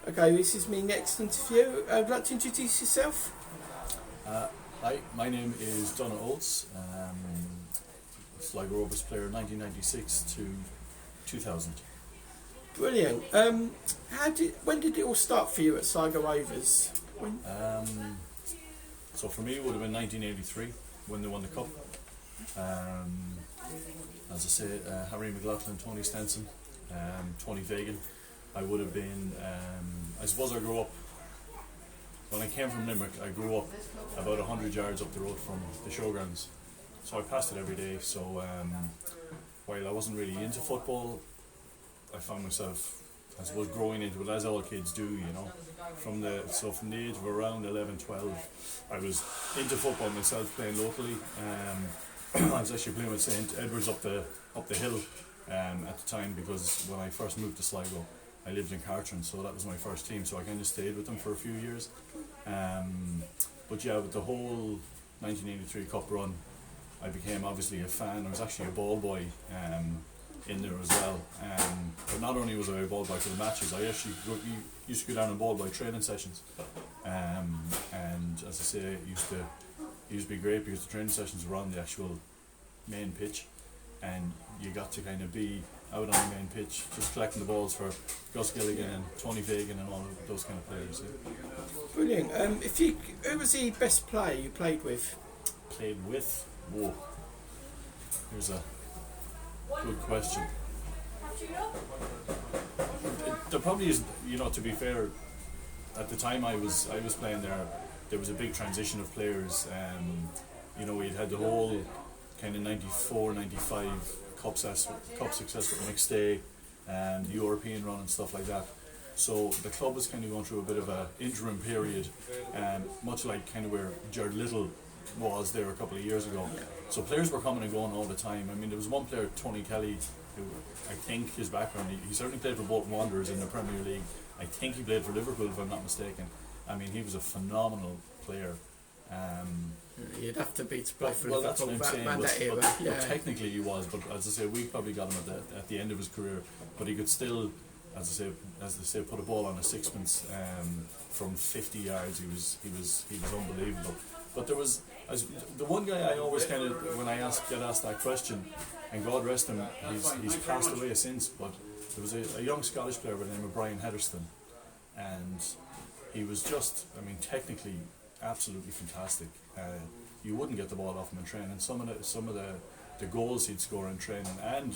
Okay, this is my next interview. I'd like to introduce yourself. Hi, my name is Donagh Oates, Sligo Rovers player 1996 to 2000. Brilliant. When did it all start for you at Sligo Rovers? So for me it would have been 1983 when they won the cup. As I say, Harry McLaughlin, Tony Stenson, Tony Fagan. I would have been, I suppose I grew up, when I came from Limerick, I grew up about 100 yards up the road from the showgrounds. So I passed it every day. So while I wasn't really into football, I found myself, I suppose, growing into it as all kids do, you know. From the age of around 11, 12, I was into football myself, playing locally. I was actually playing with St Edward's up the hill at the time, because when I first moved to Sligo, I lived in Cartron, so that was my first team, so I kind of stayed with them for a few years. But yeah, with the whole 1983 Cup run, I became obviously a fan. I was actually a ball boy in there as well. But not only was I a ball boy for the matches, I actually used to go down and ball boy training sessions. And as I say, it used to be great because the training sessions were on the actual main pitch, and you got to kind of be out on the main pitch, just collecting the balls for Gus Gilligan and Tony Fagan and all of those kind of players. Yeah. Brilliant. Who was the best player you played with? Played with? Whoa. Here's a good question. There probably is, you know, to be fair, at the time I was playing there was a big transition of players. You know, we'd had the whole kind of 94, 95 cup success with McStay and the European run and stuff like that. So the club was kind of going through a bit of an interim period, much like kind of where Jared Little was there a couple of years ago. So players were coming and going all the time. I mean, there was one player, Tony Kelly, who I think his background, he certainly played for Bolton Wanderers in the Premier League. I think he played for Liverpool, if I'm not mistaken. I mean, he was a phenomenal player. You'd have to be to play for Liverpool. Well, that's what I'm saying. But technically he was, but as I say, we probably got him at the end of his career. But he could still, as they say, put a ball on a sixpence from 50 yards. He was unbelievable. But there was the one guy I always kind of, when I get asked that question, and God rest him, he's passed away since. But there was a young Scottish player by the name of Brian Hetherston, and he was just, I mean, technically absolutely fantastic. You wouldn't get the ball off him in training. Some of the goals he'd score in training, and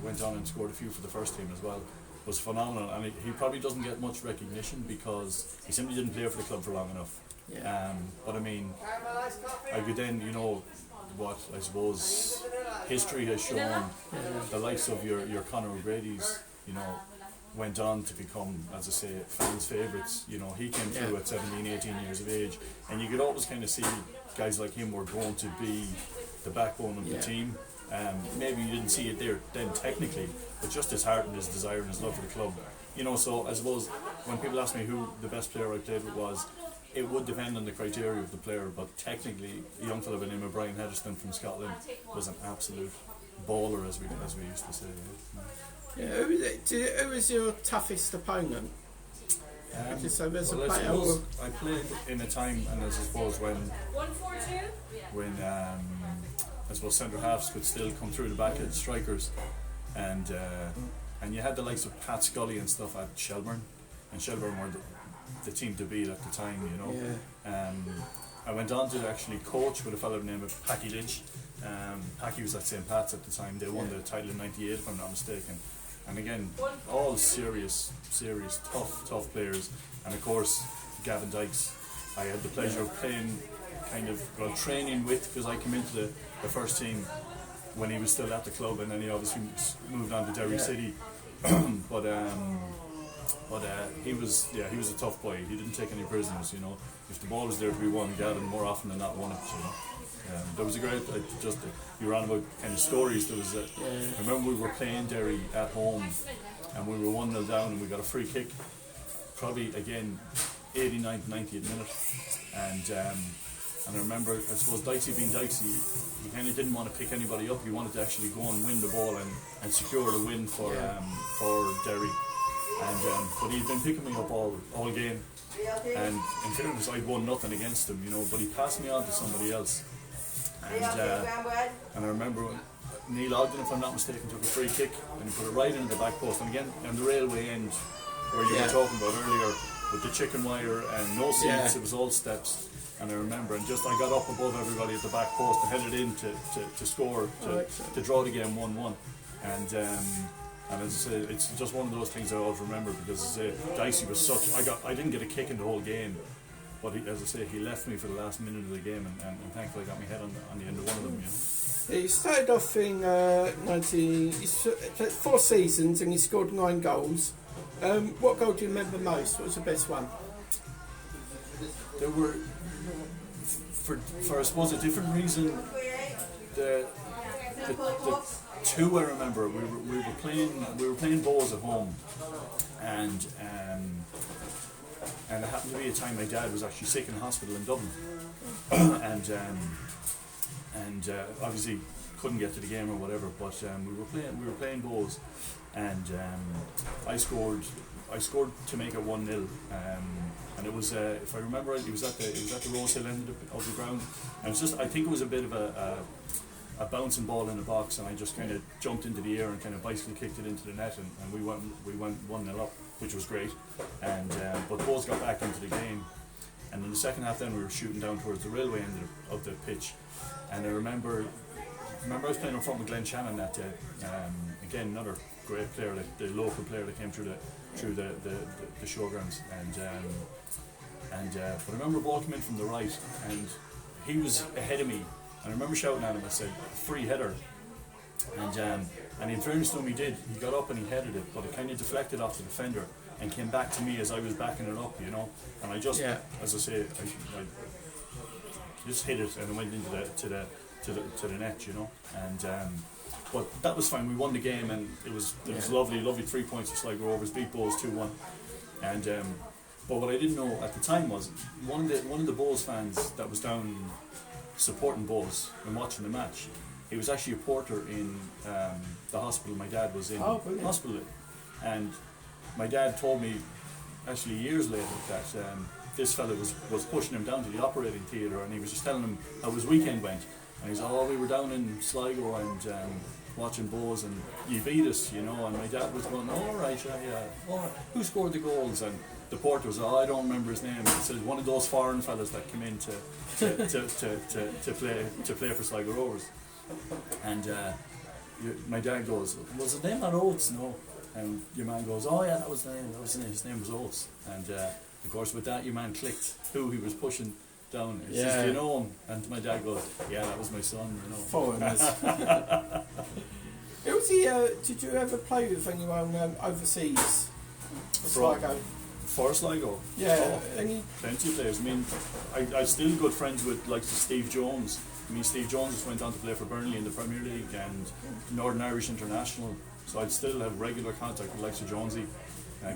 went on and scored a few for the first team as well, was phenomenal. And he probably doesn't get much recognition because he simply didn't play for the club for long enough. But I mean, I could then, you know, what I suppose history has shown, the likes of your Conor O'Grady's, you know, went on to become, as I say, fans' favourites. You know, he came through at 17, 18 years of age, and you could always kind of see guys like him were going to be the backbone of the team. Maybe you didn't see it there then technically, but just his heart and his desire and his love for the club. You know, so I suppose when people ask me who the best player I played with was, it would depend on the criteria of the player, but technically a young fellow by the name of Brian Hetherston from Scotland was an absolute baller, as we used to say. Who was your toughest opponent? I played in a time, and I suppose when I suppose centre halves could still come through the back of the strikers, and you had the likes of Pat Scully and stuff at Shelbourne, and Shelbourne were the team to beat at the time, you know. I went on to actually coach with a fellow named Packy Lynch. Packy was at St Pat's at the time. They won the title in '98, if I'm not mistaken. And again, all serious, tough players. And of course, Gavin Dykes, I had the pleasure of playing, training with, because I came into the first team when he was still at the club, and then he obviously moved on to Derry City. But he was a tough boy. He didn't take any prisoners, you know. If the ball was there to be won, Gavin more often than not won it, you know. There was a great, you were on about kind of stories. There was I remember we were playing Derry at home, and we were 1-0 down, and we got a free kick, probably again 89th, 90th minute, and I remember, I suppose Dykesy being Dykesy, he kind of didn't want to pick anybody up. He wanted to actually go and win the ball and secure the win for Derry. but he'd been picking me up all game, and in fairness, I'd won nothing against him, but he passed me on to somebody else, and I remember when Neil Ogden, if I'm not mistaken, took a free kick and he put it right into the back post, and again on the railway end where you were talking about earlier with the chicken wire and no seats, it was all steps. And I remember, and just I got up above everybody at the back post and headed in to score, to draw the game 1-1. And as I say, it's just one of those things I always remember, because as I say, Dicey was such, I didn't get a kick in the whole game, but as I say, he left me for the last minute of the game, and thankfully I got my head on the end of one of them, He started off in 4 seasons and he scored 9 goals. What goal do you remember most? What was the best one? There were, for I suppose a different reason, the 2 I remember, we were playing Bows at home, and it happened to be a time my dad was actually sick in hospital in Dublin, and obviously couldn't get to the game or whatever, but we were playing Bows, and I scored to make it 1-0, and it was, if I remember right, it was at the Rose Hill end of the ground, and it was I think it was a bit of a bouncing ball in the box, and I just kind of jumped into the air and kind of bicycle kicked it into the net, and we went 1-0 up, which was great, and but Bows got back into the game, and in the second half then we were shooting down towards the railway end of the pitch, and I remember I was playing in front with Glenn Shannon that day, again another great player, the local player that came through the showgrounds, but I remember a ball came in from the right, and he was ahead of me, and I remember shouting at him, I said, free header, and in fairness to him, he got up and he headed it, but it kind of deflected off the defender and came back to me as I was backing it up, and I just, as I say, I just hit it and it went into the net, and but that was fine. We won the game, and it was lovely 3 points for Sligo Rovers, beat Bows 2-1, and but what I didn't know at the time was one of the Bows fans that was down supporting Bows and watching the match, he was actually a porter in the hospital my dad was in, hospital, and my dad told me actually years later that this fella was pushing him down to the operating theatre, and he was just telling him how his weekend went, and he said, we were down in Sligo and watching Bows and you beat us, and my dad was going, alright, who scored the goals? And the porter was, I don't remember his name. He said, one of those foreign fellas that came in to play for Sligo Rovers. And my dad goes, was his name not Oates? No. And your man goes, that was the name. His name was Oates. And of course, with that, your man clicked who he was pushing down. He says, do you know him? And my dad goes, that was my son. Foreigners. Did you ever play with anyone overseas for Sligo? For Sligo? Yeah. Plenty of players. I mean, I'm still good friends with like Steve Jones. Steve Jones just went on to play for Burnley in the Premier League and Northern Irish International. So I'd still have regular contact with Lexa Jonesy.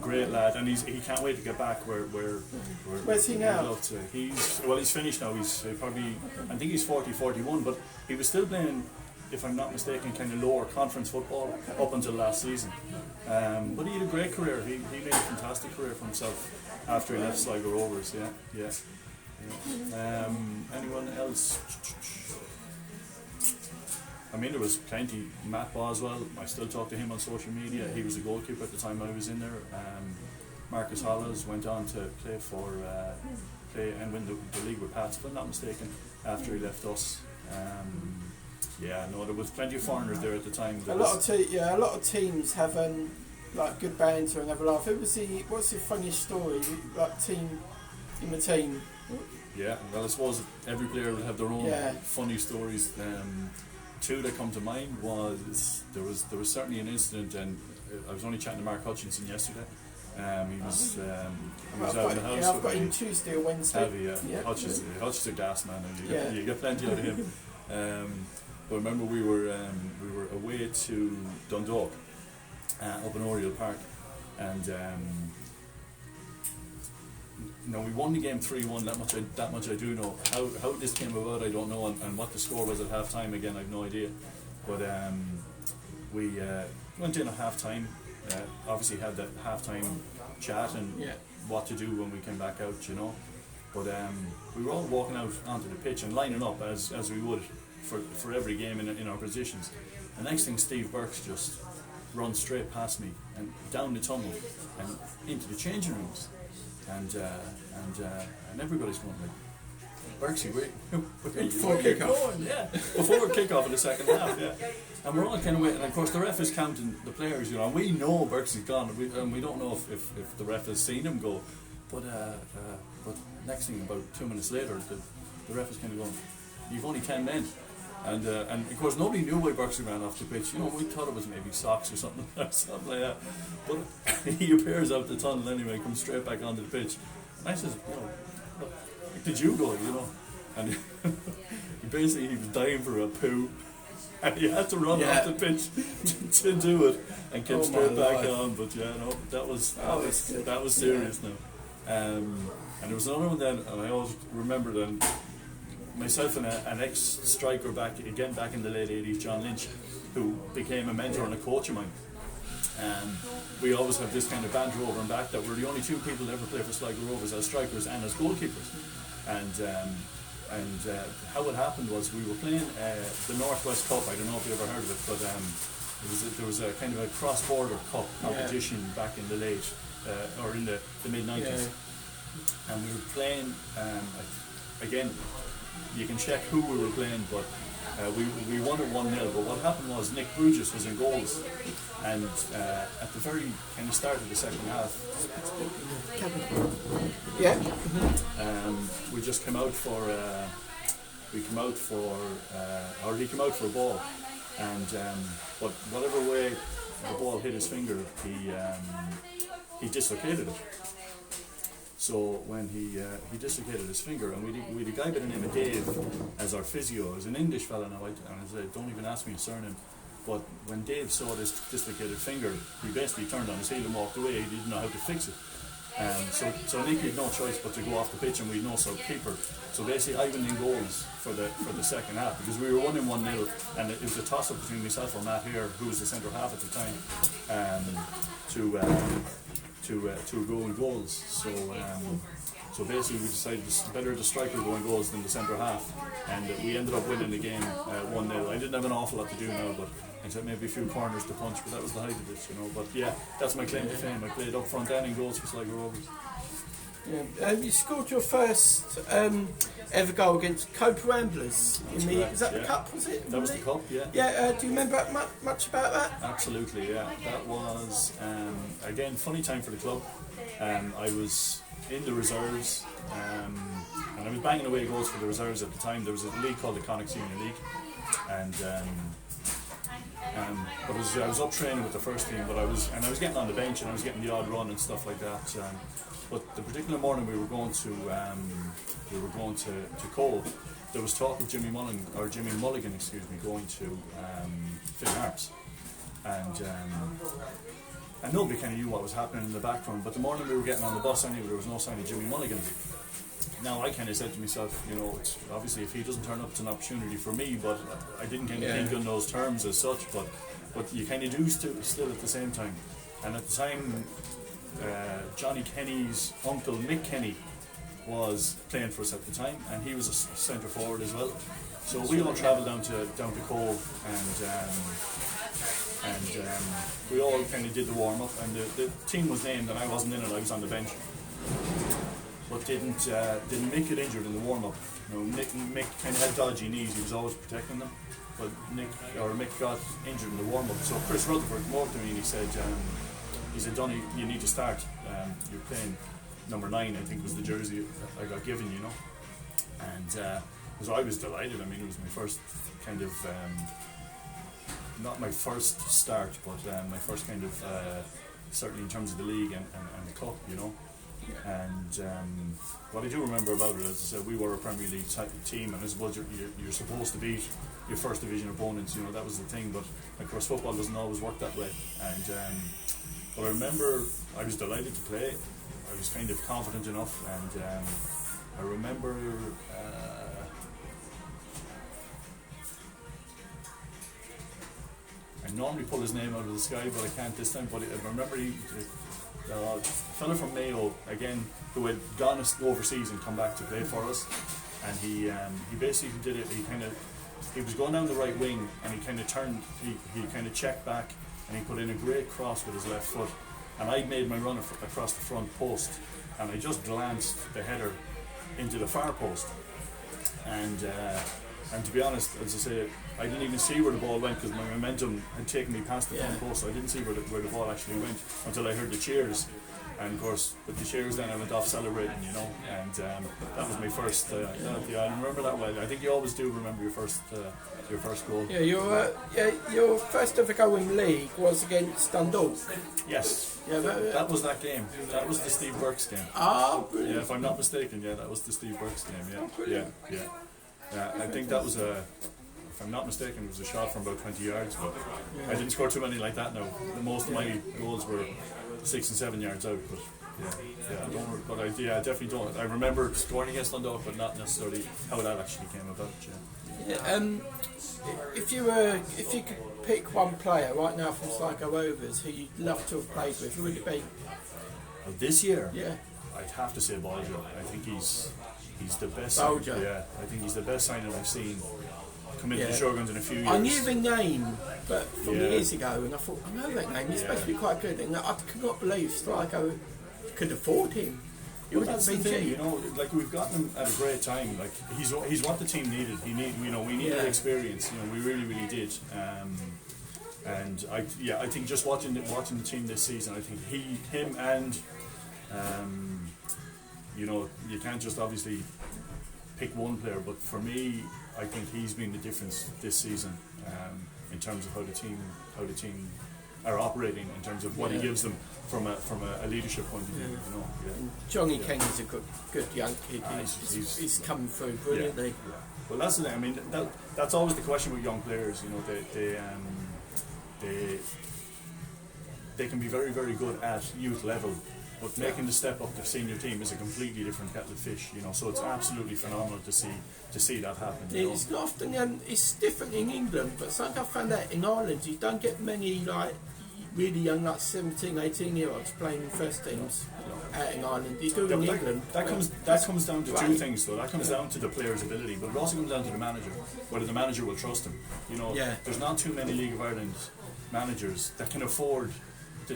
Great lad, and he can't wait to get back where's he now? He's finished now. He's probably, I think he's 40, 41, but he was still playing, if I'm not mistaken, kind of lower conference football up until last season. But he had a great career. He made a fantastic career for himself after he left Sligo Rovers. Anyone else? There was plenty. Matt Boswell, I still talk to him on social media. He was a goalkeeper at the time I was in there. Marcus Hollis went on to play and win the league with Pats, if I'm not mistaken, after he left us. There was plenty of foreigners there at the time. A lot of teams have like good banter and have a laugh. What's the funniest story, like team in the team? Yeah, well, I suppose every player will have their own funny stories. 2 that come to mind was there was certainly an incident, and I was only chatting to Mark Hutchinson yesterday. He was out in the house. I've got him Tuesday or Wednesday. Hutch is a gas man, and you get plenty out of him. But I remember we were away to Dundalk, up in Oriel Park, and we won the game 3-1. That much I do know. How this came about, I don't know, and what the score was at half time, again, I have no idea. But we went in at half time. obviously had that half-time chat and what to do when we came back out, you know. But we were all walking out onto the pitch and lining up as we would for every game in our positions. The next thing, Steve Burke's just runs straight past me and down the tunnel and into the changing rooms, and everybody's going like, Berksy, before kick-off. Yeah, before kick-off in the second half, yeah. And we're all kind of waiting, and of course the ref is counting the players, you know, and we know Berksy's gone, and we don't know if the ref has seen him go, but next thing, about 2 minutes later, the ref is kind of going, you've only 10 men. And of course nobody knew why Berksy ran off the pitch. You know, we thought it was maybe socks or something like that. But he appears out the tunnel anyway, comes straight back onto the pitch. And I says, you know, look, did you go, you know? And he was dying for a poo. And he had to run off the pitch to do it and came straight back on. But yeah, no, that was serious now. And there was another one then, and I always remember then, myself and an ex-striker back in the late 80s, John Lynch, who became a mentor and a coach of mine. We always have this kind of banter over and back that we're the only two people to ever play for Sligo Rovers as strikers and as goalkeepers. And how it happened was we were playing the Northwest Cup. I don't know if you ever heard of it, but there was a kind of a cross-border cup competition back in the late or in the mid-90s. And we were playing, again, you can check who we were playing, but we won it 1-0. But what happened was Nick Bruges was in goals, and at the very kind of start of the second half, we just came out for he came out for a ball, and but whatever way the ball hit his finger, he dislocated it. So when he dislocated his finger, and we had a guy by the name of Dave as our physio. He's an English fella now, and I said, don't even ask me his surname. But when Dave saw this dislocated finger, he basically turned on his heel and walked away. He didn't know how to fix it. So Nick had no choice but to go off the pitch, and we had no sub-keeper. So basically I went in goals for the second half, because we were winning 1-0, and it was a toss-up between myself and Matt Hare, who was the centre half at the time, to go in goals. So basically we decided it's better the striker go in goals than the centre half, and we ended up winning the game 1-0. I didn't have an awful lot to do now, but except maybe a few corners to punch, but that was the height of it, you know. But yeah, that's my claim to fame. I played up front and in goals for Sligo Rovers. Yeah. You scored your first ever goal against Cope Ramblers in the. Is that the cup? Was it? That was the cup. Yeah. Yeah. Do you remember much about that? Absolutely. Yeah. That was again funny time for the club. I was in the reserves, and I was banging away goals for the reserves at the time. There was a league called the Connacht Senior League, and but I was up training with the first team. But I was getting on the bench, and I was getting the odd run and stuff like that. But the particular morning we were going to Cole, there was talk of Jimmy Mulligan, going to Finn Harps, and nobody kind of knew what was happening in the background. But the morning we were getting on the bus anyway, there was no sign of Jimmy Mulligan. Now I kind of said to myself, you know, it's obviously if he doesn't turn up, it's an opportunity for me. But I didn't kind of think on those terms as such. But you kind of do still at the same time. And at the time, Johnny Kenny's uncle Mick Kenny was playing for us at the time, and he was a centre forward as well. So we all travelled down to Cole, and we all kind of did the warm up, and the team was named, and I wasn't in it. I was on the bench. But didn't Mick get injured in the warm up? You know, Mick kind of had dodgy knees. He was always protecting them. But Mick got injured in the warm up. So Chris Rutherford came over to me and he said, Donny, you need to start. You're playing number 9, I think was the jersey I got given, you know. And so I was delighted. I mean, it was my first kind of, not my first start, but my first kind of, certainly in terms of the league and the cup, you know. And what I do remember about it, as I said, we were a Premier League type team, and I suppose you're supposed to beat your first division opponents, you know, that was the thing. But of course, football doesn't always work that way. And but I remember I was delighted to play. I was kind of confident enough, and I remember I normally pull his name out of the sky, but I can't this time. But I remember a fellow from Mayo, again, who had gone overseas and come back to play for us, and he basically did it. He was going down the right wing, and he kind of turned. He kind of checked back, and he put in a great cross with his left foot. And I made my run across the front post, and I just glanced the header into the far post. And to be honest, as I say, I didn't even see where the ball went because my momentum had taken me past the front post, so I didn't see where the ball actually went until I heard the cheers. And of course, with the cheers, then I went off celebrating, and that was my first. I remember that well. I think you always do remember your first goal. Yeah, your first ever goal in league was against Donagh. Yes. Yeah, that was that game. That was the Steve Burke's game. Oh, brilliant. Yeah, if I'm not mistaken, that was the Steve Burke's game. Yeah, oh, brilliant. Yeah. I think that was if I'm not mistaken, it was a shot from about 20 yards. But I didn't score too many like that. No, most of my goals were 6 and 7 yards out. But I definitely don't. I remember scoring against Donagh, but not necessarily how that actually came about. If you could pick one player right now from Sligo Rovers who you'd love to have played with, who would it be? Well, this year, yeah, I'd have to say Bolger. I think he's the best. Bolger. Yeah, I think he's the best signing I've seen come into the Showgrounds in a few years. I knew the name, but from years ago, and I thought, I know that name. He's supposed to be quite good, and I could not believe Sligo could afford him. Well, that's the thing, like we've gotten him at a great time. Like he's what the team needed. We needed experience. We really, really did. And I think just watching the team this season, I think him, and you can't just obviously pick one player. But for me, I think he's been the difference this season in terms of how the team are operating, in terms of what he gives them from a leadership point of view. Johnny King is a good young kid. He's coming through brilliantly. Yeah. Well, that's the thing. I mean, that's always the question with young players. They can be very, very good at youth level, but making the step up to senior team is a completely different kettle of fish. So it's absolutely phenomenal to see that happen. It's not often. It's different in England, but something I found out in Ireland, you don't get many really young, 17, 18-year-olds playing in first teams out in Ireland. You do in England. That comes down to two things, though. That comes down to the player's ability, but it also comes down to the manager, whether the manager will trust him. There's not too many League of Ireland managers that can afford to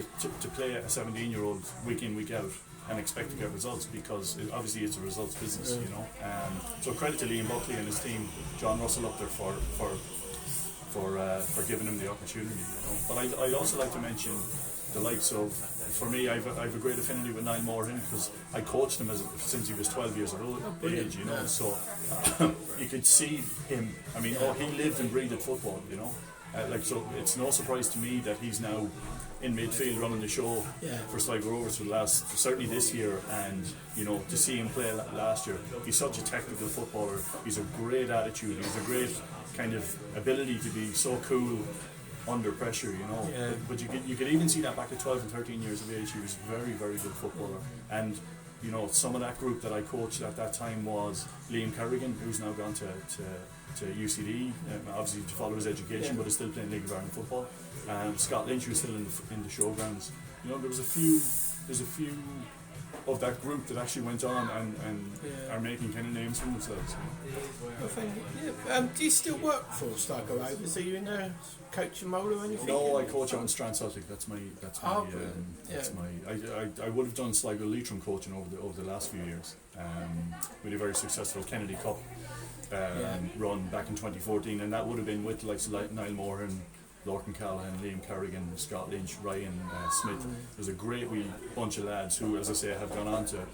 play a 17-year-old week in, week out and expect to get results, because obviously it's a results business. So credit to Liam Buckley and his team, John Russell up there for giving him the opportunity. But I'd also like to mention the likes of, for me, I've a great affinity with Niall Moran, because I coached him since he was 12 years of age. So you could see him. I mean, he lived and breathed football. So it's no surprise to me that he's now in midfield running the show for Sligo Rovers for the last, certainly this year, and to see him play last year. He's such a technical footballer. He's a great attitude. He's a great kind of ability to be so cool under pressure. But you could even see that back at 12 and 13 years of age. He was a very, very good footballer. And some of that group that I coached at that time was Liam Kerrigan, who's now gone to UCD, obviously to follow his education, but is still playing League of Ireland football. Scott Lynch, who's still in the Showgrounds. There's a few of that group that actually went on and are making kind of names for themselves. Do you still work for Sligo Rovers? Are you in a coaching role or anything? No, I coach out in Strand Celtic. I would have done Sligo Leitrim coaching over the last few years. We had a very successful Kennedy Cup run back in 2014, and that would have been with like Niall Moran, Lorcan Callahan, Liam Kerrigan, Scott Lynch, Ryan Smith. There's a great wee bunch of lads who, as I say, have gone on to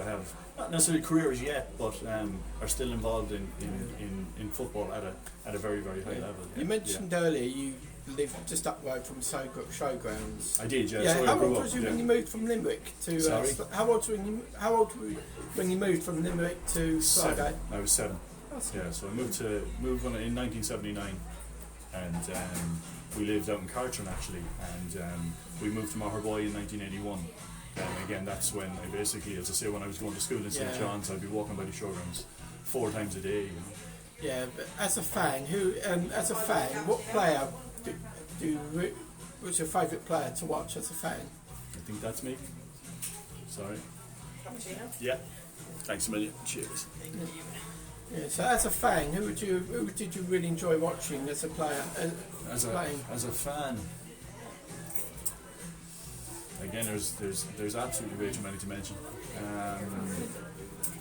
have not necessarily careers yet, but are still involved in football at a very, very high level. You mentioned earlier you lived just up the road from Showgrounds. I did, How old was you when you moved from Limerick to? How old were you when you moved from Limerick to Sligo? I was 7. So I moved in 1979. And we lived out in Cartron actually, and we moved to Maherboy in 1981. And again, that's when I basically, as I say, when I was going to school in St John's, I'd be walking by the Showgrounds 4 times a day. Yeah, but as a fan, what player What's your favourite player to watch as a fan? I think that's me. Sorry. Yeah. Thanks a million. Cheers. Yeah, so as a fan, who did you really enjoy watching as a player? As a fan, again, there's absolutely way too many to mention.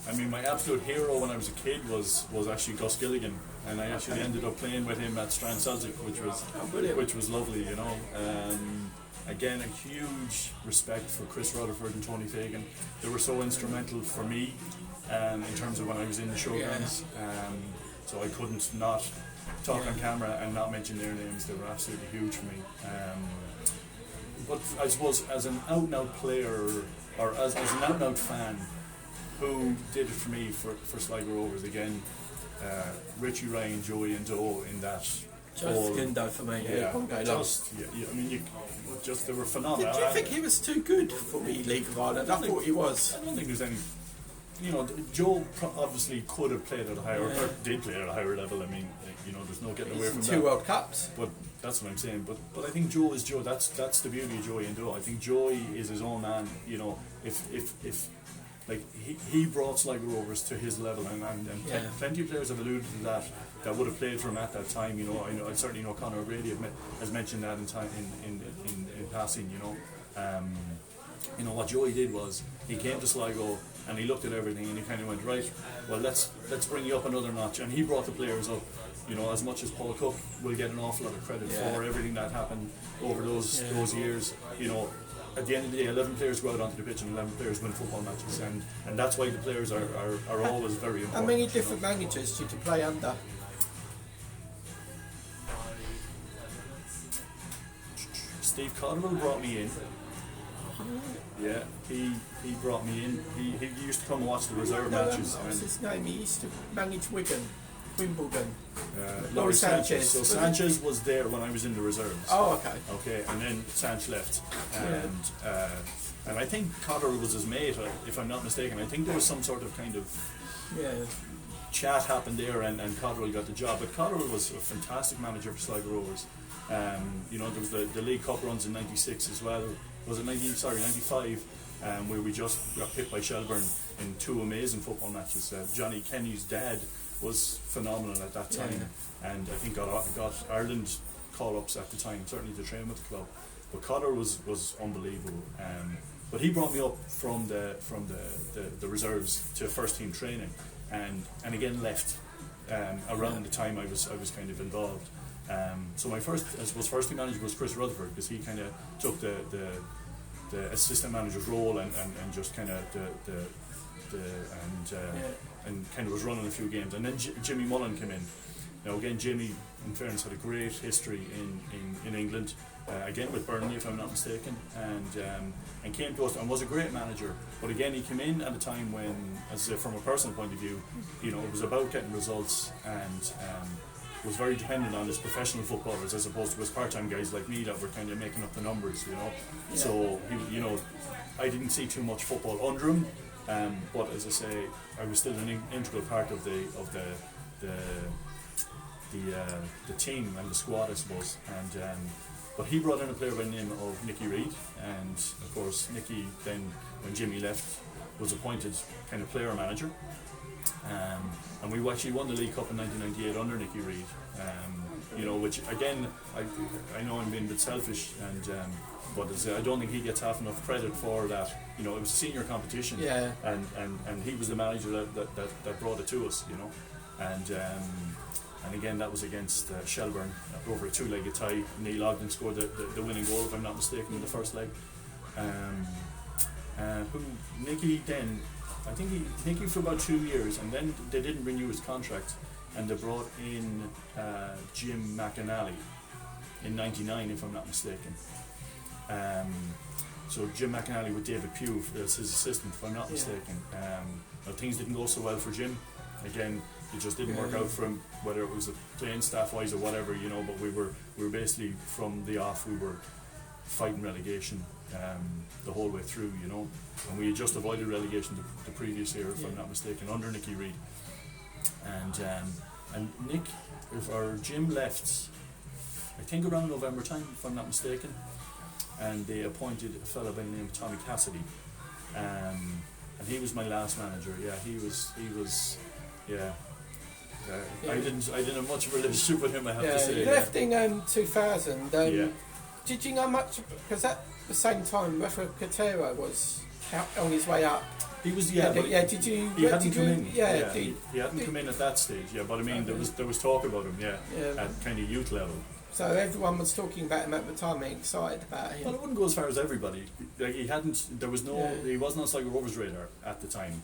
I mean, my absolute hero when I was a kid was actually Gus Gilligan, and I actually ended up playing with him at Strand Celtic, which was lovely, you know. Again, a huge respect for Chris Rutherford and Tony Fagan. They were so instrumental for me in terms of when I was in the showgrounds. So I couldn't not talk on camera and not mention their names. They were absolutely huge for me. But I suppose as an out-and-out player, or as an out-and-out fan, who did it for me for Sligo Rovers, again, Richie, Ryan, Joey and Doe in that. Just Gundo for me. Yeah, I mean, they were phenomenal. Did you think he was too good for the League of Ireland? I thought he was. I don't think there's any. You know, Joe obviously could have played at a higher, or did play at a higher level. I mean, you know, there's no getting away from that. 2 World Cups. But that's what I'm saying. But I think Joe is Joe. That's the beauty of Joey and Doe. I think Joey is his own man. You know, if like he brought Sligo Rovers to his level, and plenty of players have alluded to that would have played for him at that time. You know, I certainly know Conor O'Grady has mentioned that in passing. You know what Joey did was he came to Sligo and he looked at everything and he kind of went, right, well let's bring you up another notch, and he brought the players up. You know, as much as Paul Cook will get an awful lot of credit for everything that happened over those years. You know, at the end of the day, 11 players go out onto the pitch and 11 players win football matches, and that's why the players are always very important. How many different managers did you play under? Steve Cotterill brought me in. Yeah, he brought me in. He used to come and watch the reserve matches. What's his name? He used to manage Wimbledon. Laurie Sanchez. So Sanchez was there when I was in the reserves. Oh, okay. Okay, and then Sanchez left, and I think Cotterill was his mate, if I'm not mistaken. I think there was some sort of kind of chat happened there, and Cotterill got the job. But Cotterill was a fantastic manager for Sligo Rovers. You know, there was the League Cup runs in '96 as well. Was it '95? Where we just got pipped by Shelburne in 2 amazing football matches. Johnny Kenny's dad was phenomenal at that time, and I think got Ireland call-ups at the time, certainly to train with the club. But Cotter was unbelievable. But he brought me up from the reserves to first team training, and again left around the time I was kind of involved. So my first team manager was Chris Rutherford, because he kind of took the assistant manager's role and just kind of and kind of was running a few games. And then Jimmy Mullen came in. Now again, Jimmy, in fairness, had a great history in England, again with Burnley, if I'm not mistaken, and came to us and was a great manager. But again, he came in at a time when, as from a personal point of view, you know, it was about getting results, and was very dependent on his professional footballers as opposed to his part-time guys like me that were kind of making up the numbers, you know. Yeah. So he, you know, I didn't see too much football under him, but as I say, I was still an integral part of the team and the squad, I suppose. And but he brought in a player by the name of Nicky Reid, and of course Nicky then, when Jimmy left, was appointed kind of player manager. And we actually won the League Cup in 1998 under Nicky Reid. You know, which again, I know I'm being a bit selfish, but I don't think he gets half enough credit for that. You know, it was a senior competition, and he was the manager that brought it to us. You know, and again, that was against Shelburne over a 2-legged tie. Neil Ogden scored the winning goal, if I'm not mistaken, in the first leg. Nicky then, I think Nicky for about 2 years, and then they didn't renew his contract, and they brought in Jim McAnally in '99, if I'm not mistaken. So Jim McAnally with David Pugh as his assistant, if I'm not mistaken. Now things didn't go so well for Jim. Again, it just didn't work out for him, whether it was playing staff-wise or whatever, you know. But we were basically from the off, we were fighting relegation the whole way through, you know. And we had just avoided relegation the previous year, if I'm not mistaken, under Nicky Reid. And Jim left I think around November time, if I'm not mistaken, and they appointed a fellow by the name of Tommy Cassidy, and he was my last manager. Yeah, he was. Yeah. I didn't have much of a relationship with him, I have to say. You left in 2000. Did you know much? Because at the same time, Rafa Cotero was on his way up. He was, Did you? He hadn't come in. He hadn't come in at that stage. Yeah, but I mean, there was talk about him. At kind of youth level. So everyone was talking about him at the time, and excited about him. Well, I wouldn't go as far as everybody. Like he hadn't. There was no. He wasn't on Sligo Rovers' radar at the time.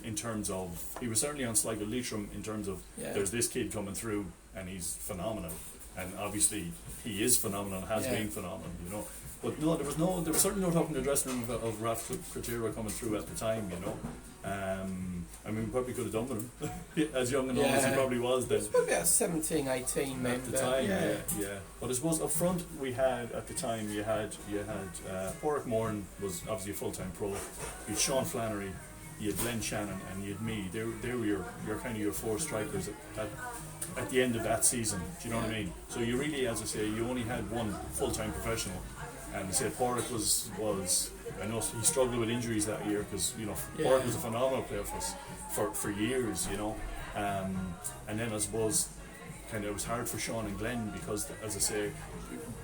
In terms of, he was certainly on Sligo Leitrim in terms of there's this kid coming through and he's phenomenal, and obviously he is phenomenal, has been phenomenal, you know. But no, there was certainly no talk in the dressing room of Raf Cotero coming through at the time, you know. I mean, we probably could have done with him as young and old as he probably was then. He was probably about 17, 18 then. At the time, yeah. But I suppose up front we had, at the time, you had Porrick Moran was obviously a full-time pro. You had Sean Flannery, you had Glenn Shannon, and you had me. They were your kind of your four strikers at the end of that season. Do you know what I mean? So you really, as I say, you only had one full-time professional. And I say Porrick was I know he struggled with injuries that year because, you know, Porrick was a phenomenal player for us for years, you know. And then I suppose kind of it was hard for Sean and Glenn because, as I say,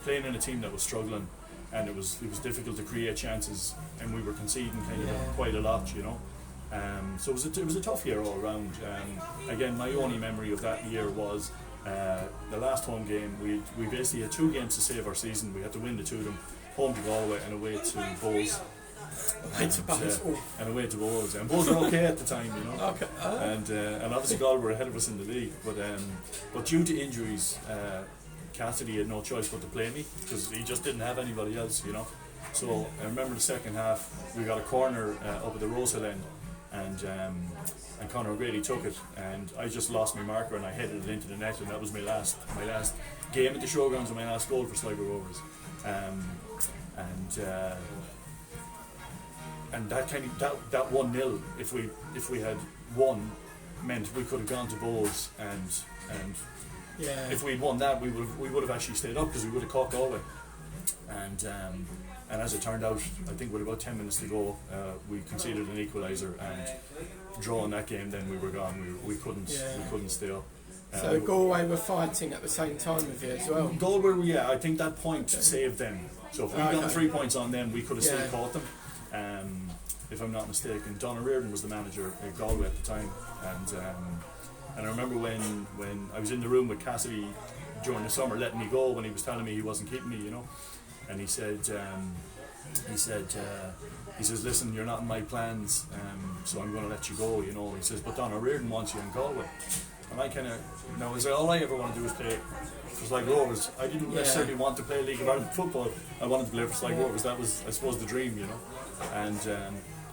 playing in a team that was struggling, and it was difficult to create chances, and we were conceding kind of quite a lot, you know. So it was a tough year all around. Again, my only memory of that year was the last home game. We basically had 2 games to save our season. We had to win the 2 of them, home to Galway and away to Bowes. And away to Bowes. And Bowes were okay at the time, you know. Okay. And obviously Galway were ahead of us in the league. But due to injuries, Cassidy had no choice but to play me because he just didn't have anybody else, you know. So I remember the second half, we got a corner up at the Rosehill end, and Conor O'Grady took it, and I just lost my marker and I headed it into the net, and that was my last game at the showgrounds and my last goal for Sligo Rovers. And that kind of that 1-0, if we had won, meant we could have gone to Bowes, and if we'd won that, we would have actually stayed up because we would have caught Galway. And as it turned out, I think with about 10 minutes to go, we conceded an equaliser, and drawing that game, then we were gone. We couldn't stay up. So Galway were fighting at the same time with you as well. Galway, I think that point saved them. So if we'd got 3 points on them, we could have still caught them. If I'm not mistaken, Donagh was the manager at Galway at the time, and I remember when I was in the room with Cassidy during the summer, letting me go when he was telling me he wasn't keeping me, you know. And he says, listen, you're not in my plans, so I'm going to let you go, you know. He says, but Donagh Reardon wants you in Galway. And I kind of, all I ever want to do is play for Sligo Rovers. I didn't necessarily want to play League of Ireland football. I wanted to play for Sligo Rovers. That was, I suppose, the dream, you know. And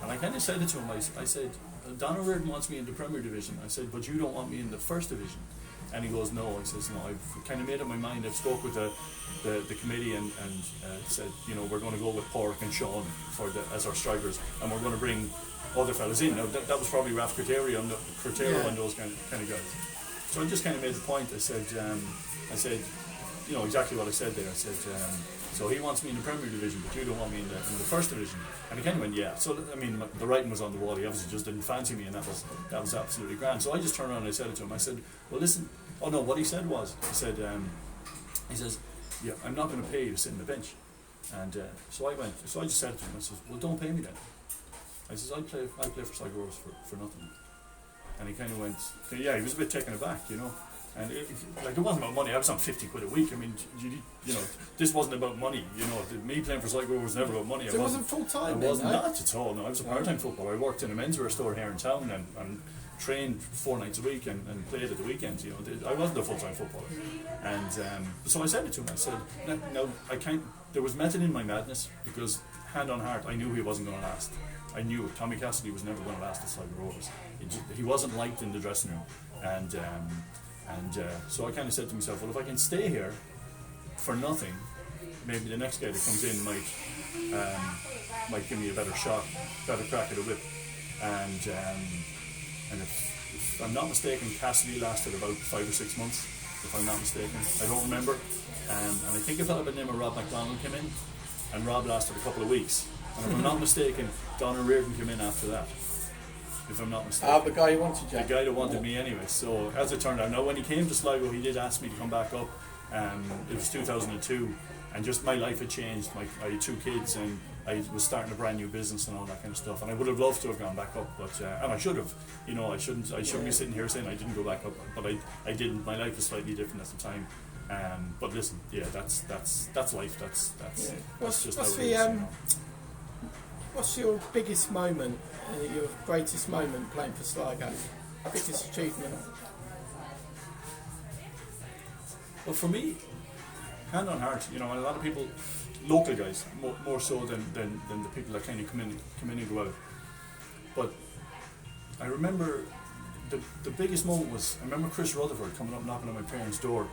I kind of said it to him. I said, Donagh Reardon wants me in the Premier Division. I said, but you don't want me in the First Division. And he goes, no. I says, no, I've kind of made up my mind. I've spoke with the committee and said, you know, we're going to go with Porrick and Sean as our strikers, and we're going to bring other fellas in. Now that was probably Raf Cotero and those kind of guys. So I just kind of made the point. I said, you know, exactly what I said there. I said, so he wants me in the Premier Division, but you don't want me in the First Division. And he kind of went, yeah. So I mean, the writing was on the wall. He obviously just didn't fancy me, and that was absolutely grand. So I just turned around and I said it to him. I said, well, listen. Oh no, what he said was, he says, yeah, I'm not going to pay you to sit on the bench. And so I just said to him, I said, well, don't pay me then. I says, I'll play for Sligo Rovers for nothing. And he kind of went, yeah, he was a bit taken aback, you know. And it wasn't about money. I was on 50 quid a week. I mean, you know, this wasn't about money. You know, me playing for Sligo was never about money. So it wasn't full time. It was not at all. No, I was a part-time footballer. I worked in a menswear store here in town and trained 4 nights a week and played at the weekends. You know, I wasn't a full-time footballer. And so I said it to him. I said, no, I can't. There was method in my madness because, hand on heart, I knew he wasn't going to last. I knew it. Tommy Cassidy was never going to last at Sligo Rovers. He wasn't liked in the dressing room, and so I kind of said to myself, well, if I can stay here for nothing, maybe the next guy that comes in might give me a better shot, better crack at a whip. And if I'm not mistaken, Cassidy lasted about 5 or 6 months, if I'm not mistaken. I don't remember. and I think a fellow by the name of Rob McDonald came in, and Rob lasted a couple of weeks. And if I'm not mistaken, Donagh Reardon came in after that. If I'm not mistaken. The guy who wanted you. The guy that wanted me anyway. So as it turned out, now when he came to Sligo, he did ask me to come back up. It was 2002, and just my life had changed. I had 2 kids, and I was starting a brand new business and all that kind of stuff. And I would have loved to have gone back up, but and I should have. You know, I shouldn't be sitting here saying I didn't go back up, but I didn't. My life was slightly different at the time. But listen, yeah, that's life. That's just how it is. What's your biggest moment, your greatest moment playing for Sligo? Biggest achievement? Well, for me, hand on heart, you know, a lot of people, local guys, more so than the people that kind of come in and go out. But I remember the biggest moment was, I remember Chris Rutherford coming up knocking on my parents' door,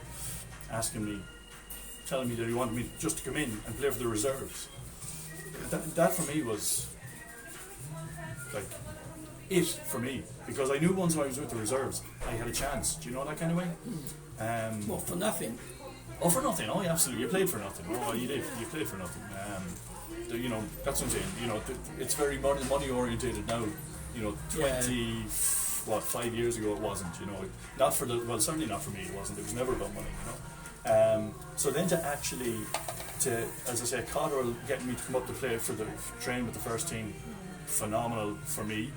telling me that he wanted me just to come in and play for the reserves. That for me was like it for me, because I knew once I was with the reserves I had a chance. Do you know that kind of way? Well, for nothing. Oh, for nothing. Oh, yeah, absolutely. You played for nothing. Oh, you did. You played for nothing. You know, that's what I'm saying. You know, it's very money orientated now. You know, 5 years ago it wasn't. You know, certainly not for me. It wasn't. It was never about money. You know. So then as I say, Cotterell getting me to come up to play train with the first team, phenomenal for me.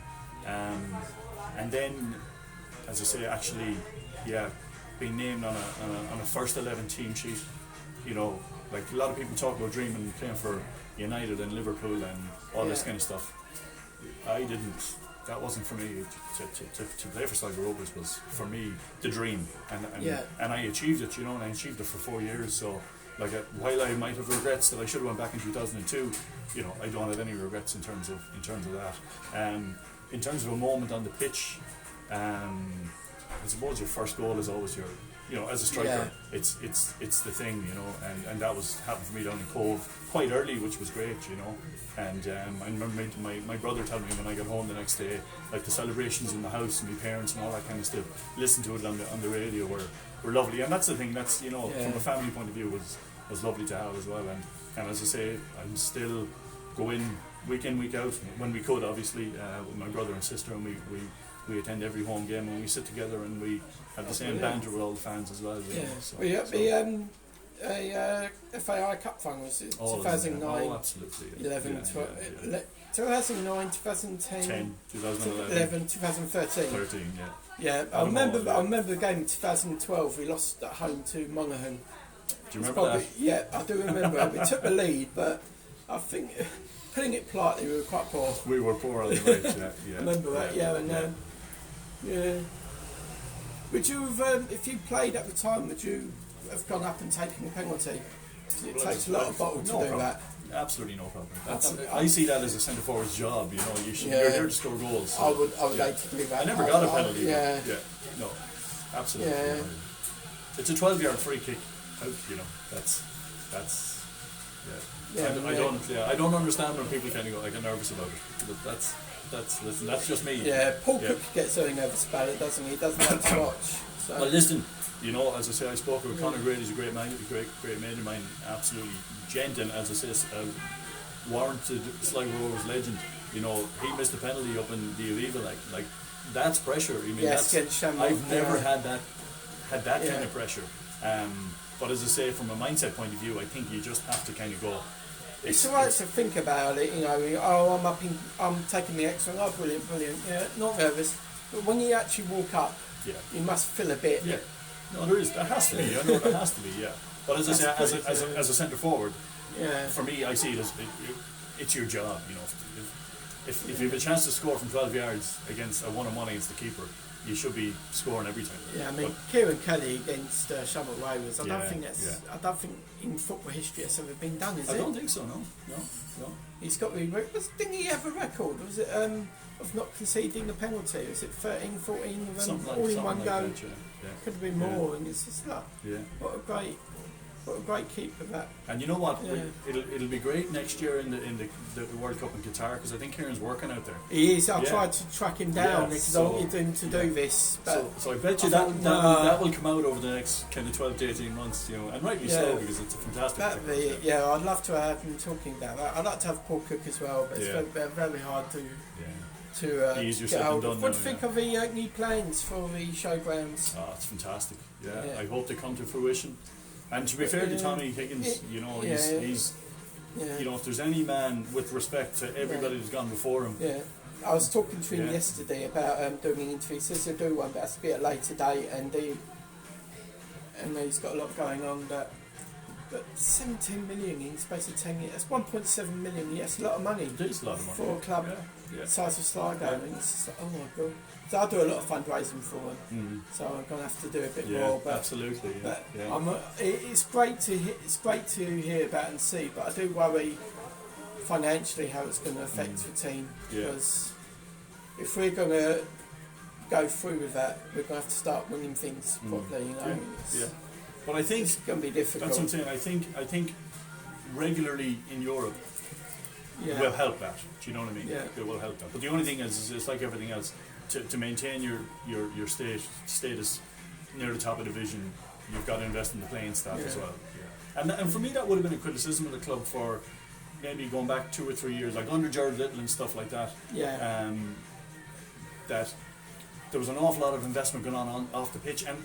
And then, as I say, actually, being named on a first 11 team sheet. You know, like a lot of people talk about dreaming and playing for United and Liverpool and all this kind of stuff. I didn't. That wasn't for me. To play for Sligo Rovers was for me the dream, and I achieved it. You know, and I achieved it for 4 years. So, like, while I might have regrets that I should have went back in 2002, you know, I don't have any regrets in terms of that. In terms of a moment on the pitch, I suppose your first goal is always your, you know, as a striker, it's the thing, you know, and that happened for me down in Cove quite early, which was great, you know. And I remember my brother telling me when I got home the next day, like the celebrations in the house and my parents and all that kind of stuff, listen to it on the radio were lovely. And that's the thing, that's, you know, from a family point of view was lovely to have as well. And as I say, I'm still going week in, week out, when we could, obviously, with my brother and sister, and we attend every home game and we sit together and we have the same banter with all the fans as well. You know, so, the FAI Cup final was 2009. Oh, absolutely. 2009, 2010, 2011, 2013. 13, yeah. Yeah, I remember the game in 2012. We lost at home to Monaghan. Do you remember that? Yeah, I do remember. We took the lead, but I think, putting it politely, we were quite poor. We were poor on the right, yeah. I remember that, yeah. Would you have, if you played at the time, would you have gone up and taken a penalty? It takes a lot of bottle to do that. Absolutely no problem. I see that as a centre forward's job. You know, you're there to score goals. So, I would like to do that. I never got a penalty. No, absolutely. Yeah. It's a 12-yard free kick out. You know, that's. Yeah. I don't understand when people kind of get nervous about it. But that's just me. Yeah, Paul Cook gets so nervous about it, doesn't he? He doesn't like to watch. So. Well, listen, you know, as I say, I spoke with Conor Grady. He's a great man, great mate of mine, absolutely gent, and as I say, warranted Sligo Rovers legend. You know, he missed a penalty up in the Aviva, like that's pressure. I mean, I've never had that kind of pressure. But as I say, from a mindset point of view, I think you just have to kind of go. It's alright to think about it, you know. I'm taking the extra. Oh, brilliant. Yeah, not nervous, but when you actually walk up, you must feel a bit. Yeah. No, there is. There has to be. I know there has to be. Yeah. But as I say, as a centre forward, for me, I see it as it's your job. You know, if you have a chance to score from 12 yards against a 1-on-1 against the keeper, you should be scoring every time. Yeah, I mean, Kieran Kelly against Sligo Rovers. I don't think in football history that's ever been done, is it? I don't think so. No. He's got the. Didn't he have a record? Was it of not conceding a penalty? Was it 13, 14 of them all in one go? Yeah. Could have been more, and it's just like, what a great. What a great keeper that. And you know what? Yeah. It'll be great next year in the World Cup in Qatar, because I think Kieran's working out there. He is. I tried to track him down because I wanted him to do this. But so I bet you that will come out over the next kind of 12 to 18 months, you know, and rightly so, because it's a fantastic thing. Yeah, I'd love to have him talking about that. I'd like to have Paul Cook as well, but it's very hard to easier get said out. than done. What do you think of the new plans for the showgrounds? Oh, it's fantastic. Yeah, I hope they come to fruition. And to be fair to Tommy Higgins, you know, he's you know, if there's any man with respect to everybody who's gone before him. Yeah. I was talking to him yesterday about doing an interview. He says he'll do one, but it has to be at a later date, and he's got a lot going on. But 17 million in the space of 10 years, that's 1.7 million. That's a lot of money. It is a lot of money for a club size of Sligo. And it's just like, oh my god. So I do a lot of fundraising for them, so I'm going to have to do a bit more. But absolutely. But it's great to hear about and see. But I do worry financially how it's going to affect the team, because if we're going to go through with that, we're going to have to start winning things properly. You know. But I think it's going to be difficult. That's what I'm saying. I think regularly in Europe will help that. Do you know what I mean? Yeah. It will help that. But the only thing is it's like everything else. To maintain your status near the top of the division, you've got to invest in the playing staff as well. Yeah. And for me, that would have been a criticism of the club for maybe going back 2 or 3 years, like under Jared Little and stuff like that. Yeah. That there was an awful lot of investment going on off the pitch, and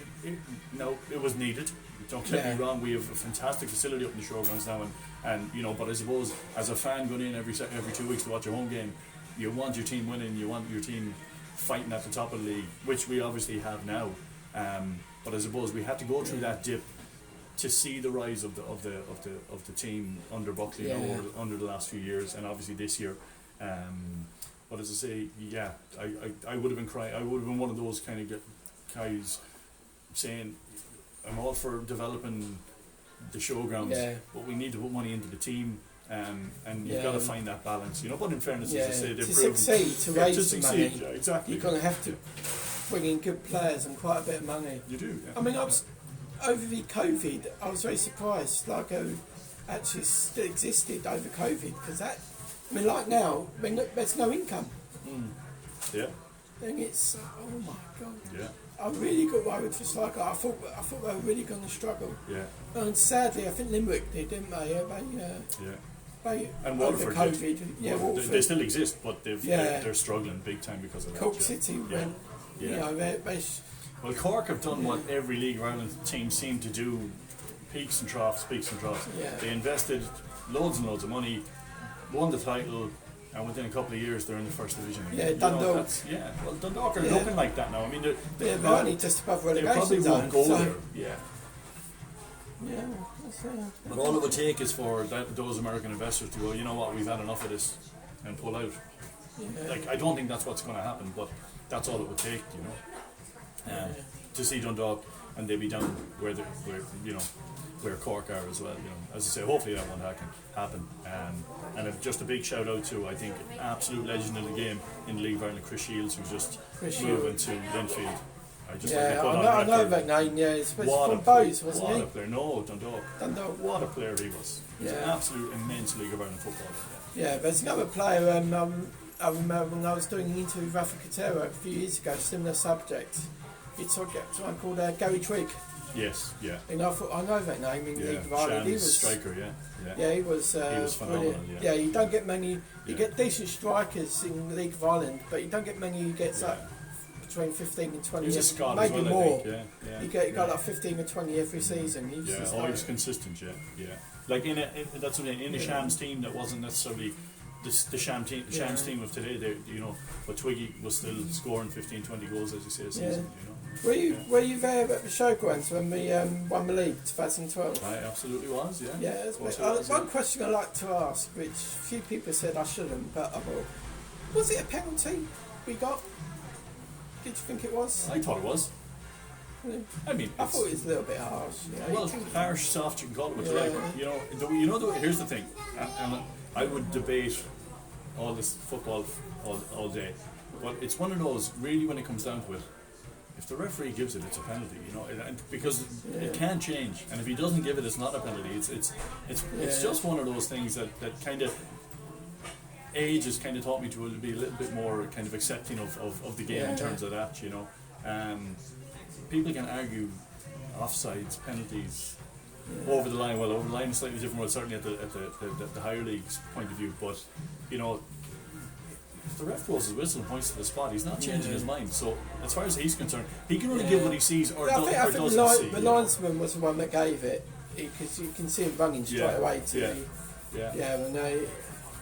it was needed. Don't get me wrong, we have a fantastic facility up in the showgrounds now, and you know, but I suppose as a fan going in every 2 weeks to watch a home game, you want your team winning, you want your team fighting at the top of the league, which we obviously have now. But I suppose we had to go through that dip to see the rise of the team under Buckley under the last few years, and obviously this year. But as I say, I would have been crying. I would have been one of those kind of guys saying, I'm all for developing the showgrounds, but we need to put money into the team. And you've got to find that balance, you know. But in fairness, as I say, they've proven to raise the money, exactly. You're going to have to bring in good players and quite a bit of money. You do. Yeah. I mean, over the COVID, I was very surprised Sligo actually still existed over COVID, because that, I mean, like now, I mean, there's no income. Yeah. Then it's oh my god. Yeah. I really got worried for Sligo. I thought they were really going to struggle. Yeah. And sadly, I think Limerick did, didn't they? And Waterford COVID, Waterford. They still exist, but they're struggling big time because of that. Cork City went, you know, well, Cork have done what every League of Ireland team seemed to do, peaks and troughs. Yeah. They invested loads and loads of money, won the title, and within a couple of years they're in the first division again. Yeah, Dundalk. Well, Dundalk are looking like that now. I mean, they're only just above relegation. They probably won't go there. Yeah. But all it would take is for those American investors to go, you know what, we've had enough of this, and pull out. Yeah. Like, I don't think that's what's going to happen, but that's all it would take, you know, to see Dundalk and they be down where Cork are as well. You know, as I say, hopefully that won't happen. And just a big shout out to, I think, absolute legend of the game in the League of Ireland, Chris Shields, who's just moving to Linfield. I know that name. Yeah, it's from Bowes, wasn't he? What a player! No, Dundalk. What a player he was. He was an absolute immense League of Ireland footballer. Yeah, but there's another player. I remember when I was doing an interview with Rafa Quintero a few years ago, similar subject. He talked to someone called Gary Trigg. Yes, yeah. And I thought, I know that name in League of Ireland. He was striker, he was phenomenal. Yeah, you don't get many. You get decent strikers in the League of Ireland, but you don't get many who gets up between 15 and 20. He was a Scot maybe as well, more. I think. Yeah. You got like 15 or 20 every season. He was consistent. Yeah. Like that's what I mean, in a Shams team that wasn't necessarily the Shams team of today. But Twiggy was still scoring 15, 20 goals as you say a season. You know. Were you there at the showgrounds when we won the league 2012? I absolutely was. One question I like to ask, which few people said I shouldn't, but I will. Was it a penalty we got? Did you think it was? I thought it was. Really? I mean, I thought it was a little bit harsh. Well, harsh, soft, you can call it what you like. Here's the thing, and I would debate all this football all day, but it's one of those, really, when it comes down to it, if the referee gives it, it's a penalty, you know, because it can change, and if he doesn't give it, it's not a penalty. It's just one of those things that kind of age has kind of taught me to be a little bit more kind of accepting of the game in terms of that, you know. People can argue offsides, penalties, over the line. Well, over the line is slightly different, well, certainly at the higher leagues point of view, but you know, if the ref blows his whistle and points to the spot, he's not changing his mind. So as far as he's concerned, he can only give what he sees or doesn't see. The linesman was the one that gave it, because you can see him running straight away to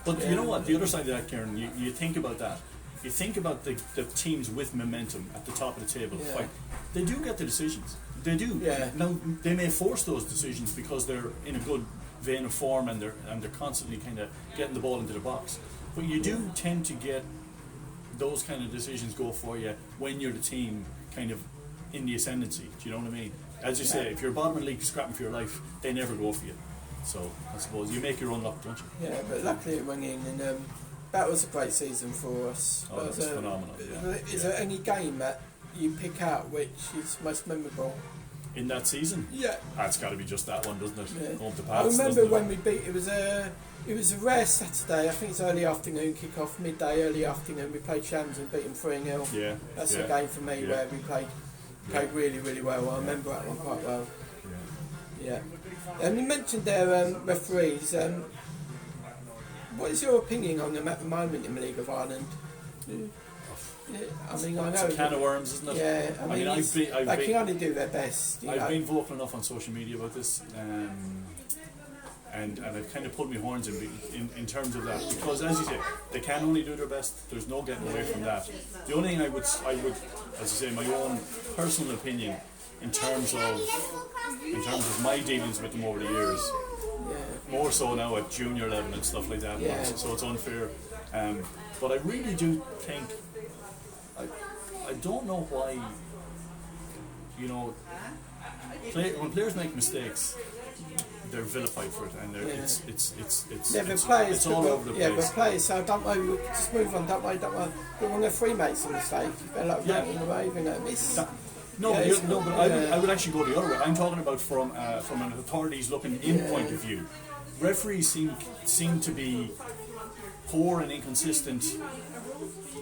But you know what, the other side of that, Kieran, you think about that. You think about the teams with momentum at the top of the table. Like, they do get the decisions. They do. Yeah. Now, they may force those decisions because they're in a good vein of form and they're constantly kind of getting the ball into the box. But you do tend to get those kind of decisions go for you when you're the team kind of in the ascendancy. Do you know what I mean? As you say, if you're bottom of the league scrapping for your life, they never go for you. So I suppose you make your own luck, don't you? Yeah, but luckily it went in, and that was a great season for us. Oh, that was phenomenal. Is there any game that you pick out which is most memorable in that season? Yeah, that's got to be just that one, doesn't it? Yeah. Going to I Pats, remember when we beat. It was a rare Saturday. I think it's early afternoon kick-off, midday, early afternoon. We played Shams and beat them 3-0. Yeah, that's a game for me where we played really, really well. I remember that one quite well. Yeah. You mentioned their referees. What is your opinion on them at the moment in the League of Ireland? Yeah, I mean, I know it's a can of worms, isn't it? Yeah, I mean, they can only do their best. I've been vocal enough on social media about this, and I've kind of pulled my horns in terms of that, because as you say, they can only do their best. There's no getting away from that. The only thing I would, as I say, my own personal opinion in terms of my dealings with them over the years, more so now at junior level and stuff like that. So it's unfair. But I really do think, I don't know why, you know, when players make mistakes, they're vilified for it, and it's all over the place. Yeah, but players, so don't worry, just move on, don't worry. But when a free makes a mistake, they're like running away, you know. But I would actually go the other way. I'm talking about from an authorities looking in point of view. Referees seem to be poor and inconsistent,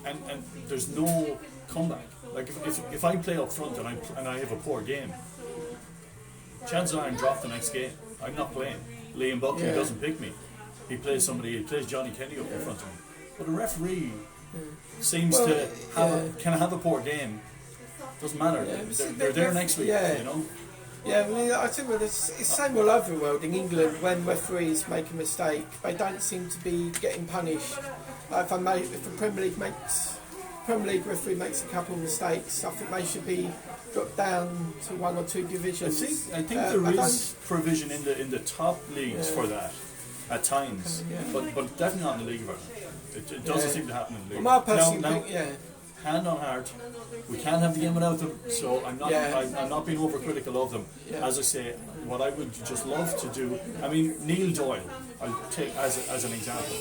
and there's no comeback. Like if I play up front and I have a poor game, chances are I'm dropped the next game. I'm not playing. Liam Buckley doesn't pick me. He plays Johnny Kenny up in front of me. But a referee seems to have a poor game. Doesn't matter. They're there next week. You know. Yeah, I mean, I think it's the same all over the world. In England, when referees make a mistake, they don't seem to be getting punished. If the Premier League referee makes a couple of mistakes, I think they should be dropped down to 1 or 2 divisions. I think there is provision in the top leagues for that at times, but definitely not in the League of Ireland. It doesn't seem to happen in the league. Well, my personal thing, hand on heart, we can't have the game without them, so I'm not being overcritical of them. As I say, what I would just love to do, I mean, Neil Doyle, I'll take as an example.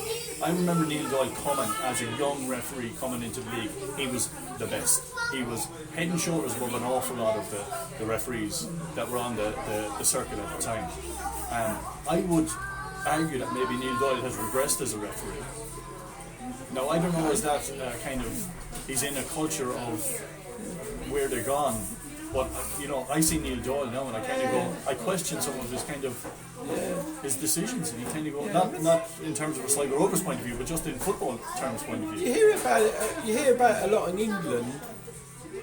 I remember Neil Doyle coming as a young referee coming into the league. He was the best. He was head and shoulders above an awful lot of the referees that were on the circuit at the time. I would argue that maybe Neil Doyle has regressed as a referee. Now, I don't know, is that he's in a culture of where they're gone, but you know, I see Neil Doyle now and I question some of his decisions, and you kind of go, not in terms of a Sligo Rovers point of view, but just in football terms point of view. You hear about it a lot in England,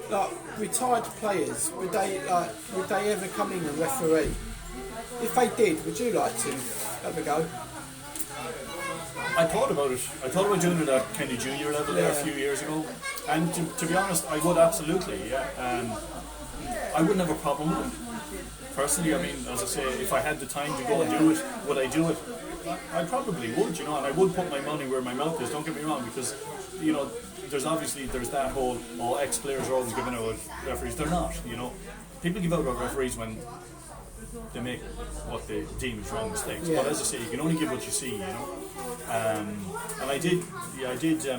like retired players, would they ever come in and referee? If they did, would you like to have a go? I thought about it. I thought about doing it at kind of junior level there a few years ago, and to be honest, I would absolutely. I wouldn't have a problem with it. Personally, I mean, as I say, if I had the time to go and do it, would I do it? I probably would, you know, and I would put my money where my mouth is. Don't get me wrong, because you know, there's that whole ex-players are always giving out referees. They're not, you know. People give out referees when they make what they deem as wrong mistakes. But as I say, you can only give what you see, you know. And I did.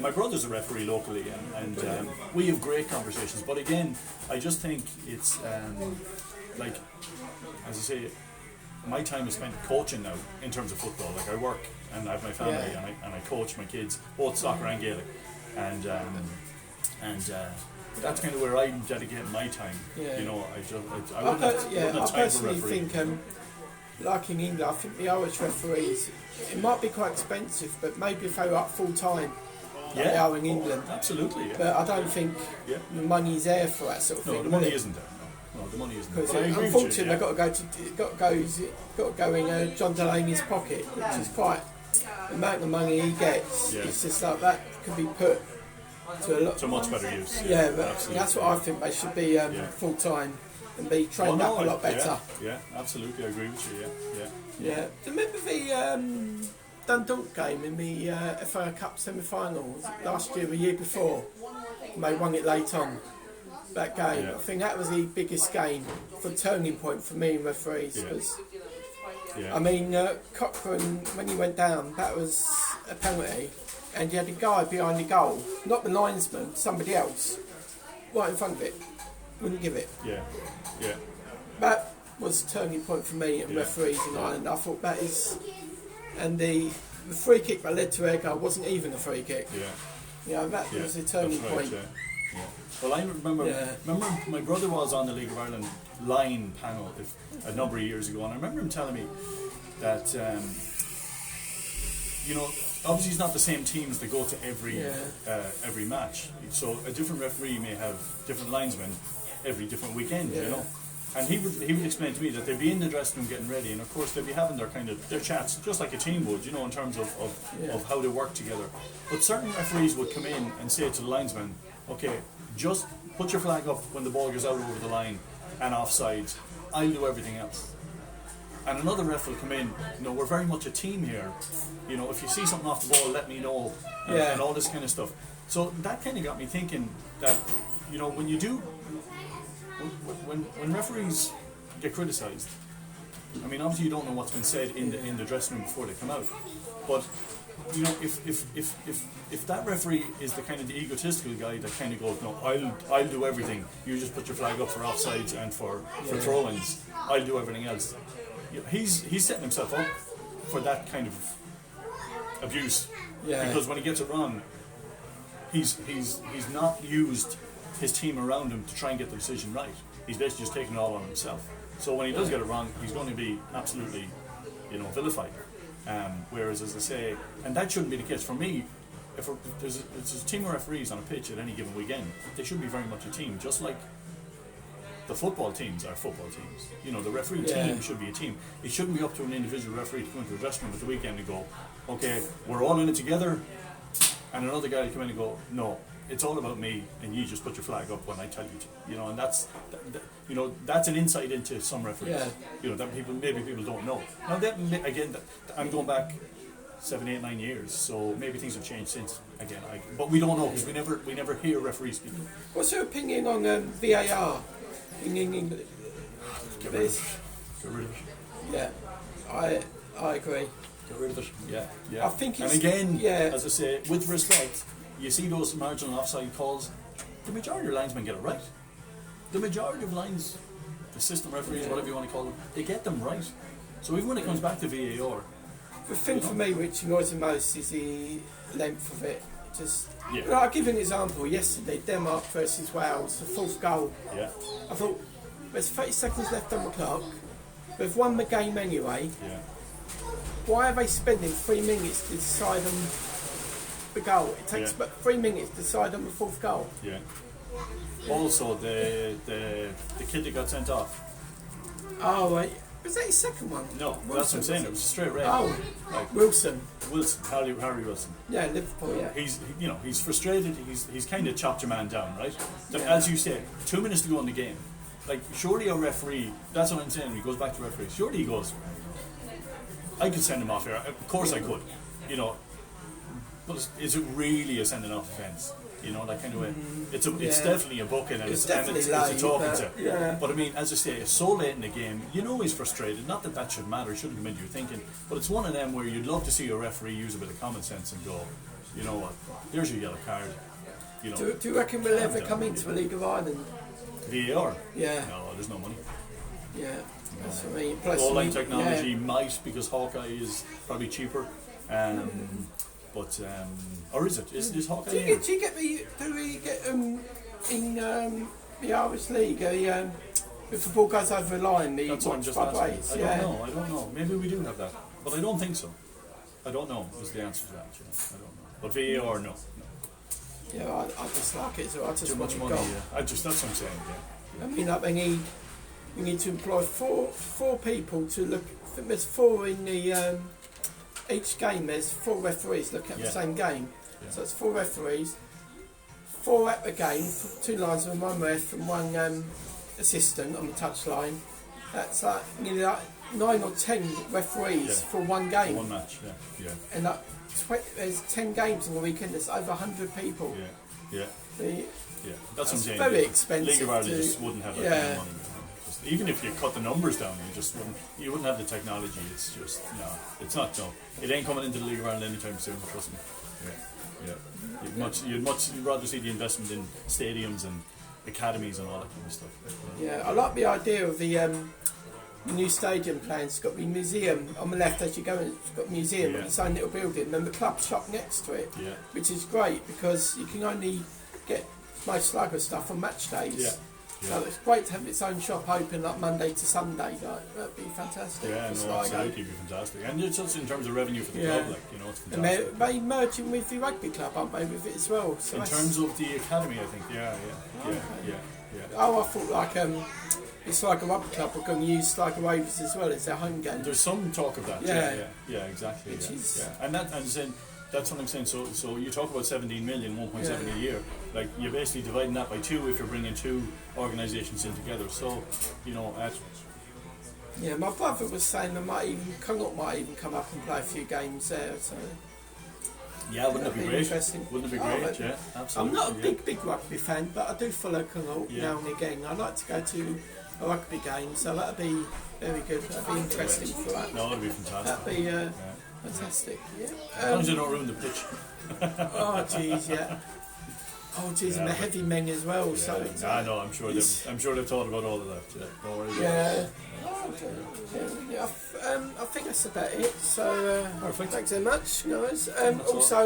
My brother's a referee locally, and we have great conversations. But again, I just think it's like, as I say, my time is spent coaching now in terms of football. Like I work and I have my family, and I coach my kids, both soccer and Gaelic, and that's kind of where I dedicate my time. You know, I wouldn't have time for referee. Think, like in England, I think the Irish referees, it might be quite expensive, but maybe if they were up full time, like they are in England. Absolutely, yeah. But I don't think the money's there for that sort of thing. No, the money isn't there. No, the money isn't there. Because unfortunately, they've got to go in John Delaney's pocket, which is quite the amount of money he gets. It's just like that could be put to much better use. Yeah, but that's what I think. They should be full time and be trained up a lot better. Yeah, absolutely, I agree with you. Yeah. Do you remember the Dundalk game in the FA Cup semi-final last year, the year before? And they won it late on. That game, I think that was the biggest game, for turning point for me in referees. Because I mean, Cochrane, when he went down, that was a penalty, and you had a guy behind the goal, not the linesman, somebody else, right in front of it, wouldn't give it. That was a turning point for me in referees in Ireland. I thought that is, and the free kick that led to their goal wasn't even a free kick. That was a turning point. Well, I remember my brother was on the League of Ireland line panel a number of years ago, and I remember him telling me that you know, obviously it's not the same teams that go to every match, so a different referee may have different linesmen every different weekend, you know. And he would explain to me that they'd be in the dressing room getting ready, and of course they'd be having their chats just like a team would, you know, in terms of how they work together. But certain referees would come in and say to the linesman, okay, just put your flag up when the ball goes out over the line and offsides. I'll do everything else. And another ref will come in, you know, we're very much a team here. You know, if you see something off the ball, let me know, and all this kind of stuff. So that kind of got me thinking that, you know, when you do, when referees get criticised, I mean, obviously you don't know what's been said in the dressing room before they come out, but you know, if that referee is the kind of the egotistical guy that kind of goes, no, I'll do everything. You just put your flag up for offsides and for throw-ins. I'll do everything else. You know, he's setting himself up for that kind of abuse. Because when he gets it wrong, he's not used his team around him to try and get the decision right. He's basically just taking it all on himself. So when he does get it wrong, he's going to be absolutely, you know, vilified. Whereas, as I say, and that shouldn't be the case for me. If there's a team of referees on a pitch at any given weekend, they should be very much a team, just like the football teams are football teams. You know, the referee team should be a team. It shouldn't be up to an individual referee to go into a dressing room at the weekend and go, okay, we're all in it together, and another guy to come in and go, no, it's all about me, and you just put your flag up when I tell you to. You know, and that's an insight into some referees. You know, that maybe people don't know. Now, again, I'm going back 7, 8, 9 years, so maybe things have changed since. Again, but we don't know because we never hear referees speak. What's your opinion on VAR in England? Get rid of it. Yeah, I agree. Get rid of it. Yeah. I think it's, and again, as I say, with respect, you see those marginal offside calls. The majority of linesmen get it right. The majority of lines, assistant referees, whatever you want to call them, they get them right. So even when it comes back to VAR, the thing for me which annoys me most is the length of it. But I'll give you an example. Yesterday, Denmark versus Wales, the fourth goal. I thought, there's 30 seconds left on the clock. They've won the game anyway. Why are they spending 3 minutes to decide on the goal? It takes about 3 minutes to decide on the fourth goal. Also, the kid that got sent off. Oh, right. Was that his second one? No, that's what I'm saying. It was a straight red. Oh, Wilson, Harry Wilson. Yeah, Liverpool. Yeah. He's frustrated. He's kind of chopped your man down, right? As you said, 2 minutes to go in the game. Like, surely a referee. That's what I'm saying. When he goes back to referee, surely he goes, I could send him off here. Of course I could. You know, but is it really a sending off offence? you know, that kind of way. It's definitely a booking, and it's definitely a talking but, to. Yeah. But I mean, as I say, it's so late in the game, you know he's frustrated. Not that should matter, it shouldn't come into your thinking, but it's one of them where you'd love to see a referee use a bit of common sense and go, you know what, here's your yellow card. You know, do you reckon we'll ever come into the League of Ireland? VAR? Yeah. No, there's no money. Yeah, that's what I mean. Plus, Goal line technology might, because Hawkeye is probably cheaper. But or is it? Is Hawkeye? Do we get in the Irish League? If the ball goes over the line, the watch by Oates. I don't know. Maybe we do have that, but I don't think so. I don't know. Is the answer to that? I don't know. But VAR, no. Yeah, I just like it. So I just too much money. Yeah. That's what I'm saying. Yeah. I mean, like we need to employ four people to look. I think there's four in the each game. There's 4 referees looking at the same game. Yeah. So it's 4 referees, 4 at the game, 2 lines and 1 ref and 1 assistant on the touchline. That's like nearly like 9 or 10 referees for 1 game. For 1 match. Yeah. And like there's 10 games in the weekend. There's over 100 people. Yeah. That's what I'm saying. Very expensive. League of Ireland just wouldn't have that kind of money. Even if you cut the numbers down, you wouldn't have the technology. It's just it's not. It ain't coming into the League of Ireland anytime soon. Trust me. You'd rather see the investment in stadiums and academies and all that kind of stuff. Yeah, I like the idea of the new stadium plan. It's got the museum on the left as you go. It's got a museum with its own little building, and the club shop next to it, which is great because you can only get most Sligo stuff on match days. So it's great to have its own shop open like Monday to Sunday. That'd be fantastic. Yeah, absolutely, it'd be fantastic. And it's also in terms of revenue for the club, it's fantastic. And they're merging with the rugby club, aren't they, with it as well? So in terms of the academy, I think, yeah. Oh, I thought it's like a rugby club are going to use Sligo Rovers as well as their home game. There's some talk of that. Yeah, exactly. And that's what I'm saying. So you talk about 17 million, 1.7 a year. Like you're basically dividing that by 2 if you're bringing 2 organisations in together. So my brother was saying Kung might even come up and play a few games there. So wouldn't it be great? Wouldn't it be great? Yeah, absolutely. I'm not a big rugby fan, but I do follow Kung now and again. I like to go to a rugby game, so that'd be very good. That'd be interesting for that. No, that'd be fantastic. That'd be fantastic. As long as you don't ruin the pitch. Oh jeez, and the heavy men as well. Yeah. So no, I'm sure they've thought about all of that. Yeah, don't worry about it. I think that's about it. So thanks very much, guys. Also.